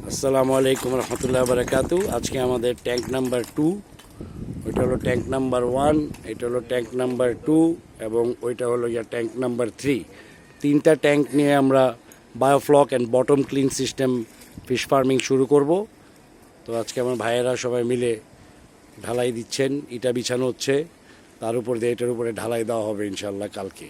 আসসালামু আলাইকুম রহমতুল্লাহ বারাকাতু। আজকে আমাদের ট্যাঙ্ক নাম্বার 2, ওইটা হলো ট্যাঙ্ক নাম্বার 1, এটা হলো ট্যাঙ্ক নাম্বার 2 এবং ওইটা হলো ট্যাঙ্ক নাম্বার 3। তিনটা ট্যাঙ্ক নিয়ে আমরা biofloc and bottom clean system fish farming শুরু করব। তো আজকে আমার ভাইয়েরা সবাই মিলে ঢালাই দিচ্ছেন, ইটা বিছানো হচ্ছে, তার উপর দিয়ে এটার উপরে ঢালাই দেওয়া হবে ইনশাল্লাহ কালকে।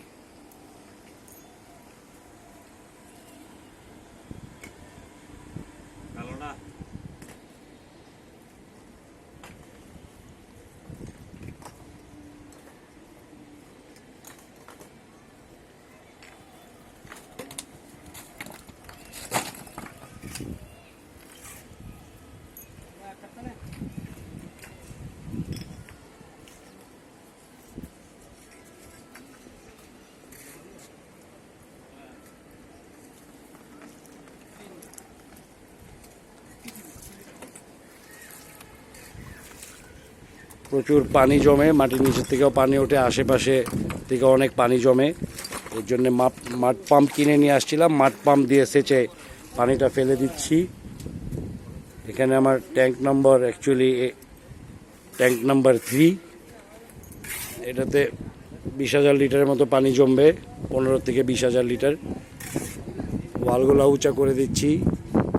প্রচুর পানি জমে, মাটির নিচের থেকেও পানি ওঠে, আশেপাশে থেকে অনেক পানি জমে। এর জন্য মাড পাম্প কিনে নিয়ে আসছিলাম, মাড পাম্প দিয়ে সেচে পানিটা ফেলে দিচ্ছি। এখানে আমার ট্যাঙ্ক নম্বর ট্যাঙ্ক নাম্বার 3, এটাতে 20,000 লিটারের মতো পানি জমবে, 15 থেকে 20,000 লিটার। ওয়ালগুলো উঁচা করে দিচ্ছি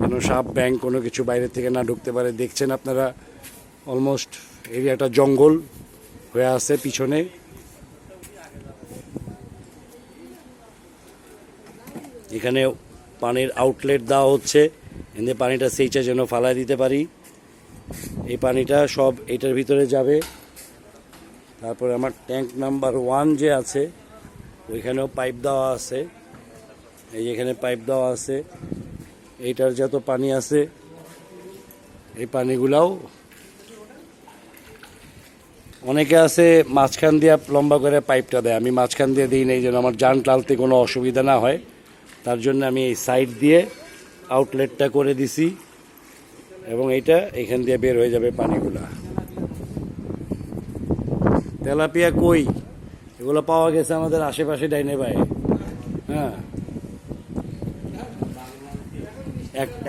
যেন সাপ ব্যাঙ কোনো কিছু বাইরে থেকে না ঢুকতে পারে। দেখছেন আপনারা অলমোস্ট এরিয়াটা জঙ্গল হয়ে আছে পিছনে। এখানে পানির আউটলেট দেওয়া হচ্ছে, এতে পানিটা সেইচা যেন ফালাই দিতে পারি। এই পানিটা সব এটার ভিতরে যাবে। তারপরে আমার ট্যাঙ্ক নাম্বার 1 যে আছে ওইখানেও পাইপ দেওয়া আছে, এই এখানে পাইপ দেওয়া আছে। এইটার যত পানি আছে এই পানিগুলাও, অনেকে আছে মাঝখান দিয়ে লম্বা করে পাইপটা দেয়, আমি মাঝখান দিয়ে দিই না, এই জন্য আমার যান টালতে কোনো অসুবিধা না হয়, তার জন্য আমি এই সাইড দিয়ে আউটলেটটা করে দিছি এবং এইটা এখান দিয়ে বের হয়ে যাবে পানিগুলা। তেলাপিয়া কই, এগুলো পাওয়া গেছে আমাদের আশেপাশে ডাইনে ভাই। হ্যাঁ,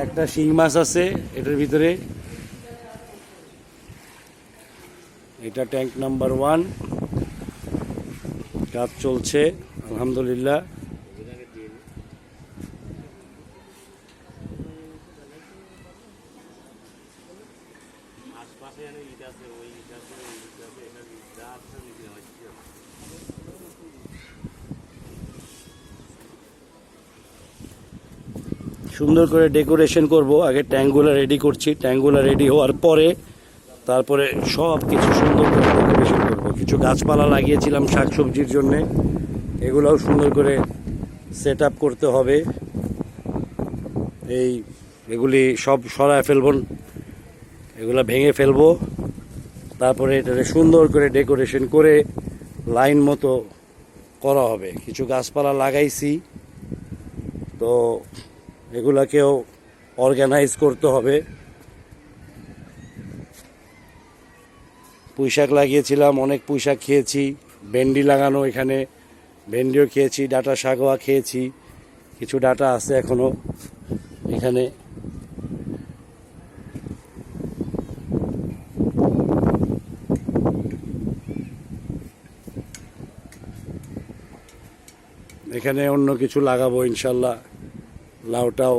একটা শিং মাছ আছে এটার ভিতরে। এটা ট্যাঙ্ক নাম্বার 1, কাজ চলছে আলহামদুলিল্লাহ। সুন্দর করে ডেকোরেশন করব, আগে ট্যাঙ্কগুলো রেডি করছি, ট্যাঙ্কগুলো রেডি হওয়ার পরে তারপরে সব কিছু সুন্দর করে ডেকোরেশন করব। কিছু গাছপালা লাগিয়েছিলাম শাকসবজির জন্যে, এগুলোও সুন্দর করে সেট আপ করতে হবে। এগুলি সব সরায় ফেলব, এগুলো ভেঙে ফেলবো, তারপরে এটাকে সুন্দর করে ডেকোরেশন করে লাইন মতো করা হবে। কিছু গাছপালা লাগাইছি, তো এগুলাকেও অর্গানাইজ করতে হবে। পুঁইশাক লাগিয়েছিলাম, অনেক পুঁইশাক খেয়েছি, ভেন্ডি লাগানো, এখানে ভেন্ডিও খেয়েছি, ডাঁটা শাকও খেয়েছি, কিছু ডাঁটা আছে এখনো এখানে। এখানে অন্য কিছু লাগাবো ইনশাল্লাহ, লাউটাও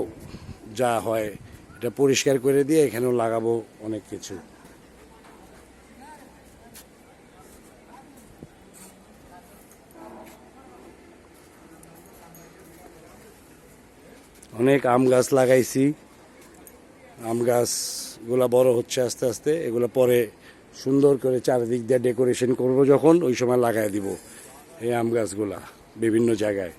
যা হয় এটা পরিষ্কার করে দিয়ে এখানেও লাগাবো অনেক কিছু। অনেক আম গাছ লাগাইছি, আম গাছগুলা বড় হচ্ছে আস্তে আস্তে, এগুলো পরে সুন্দর করে চারিদিক দিয়ে ডেকোরেশন করব, যখন ওই সময় লাগাই দিব এই আম গাছগুলা বিভিন্ন জায়গায়।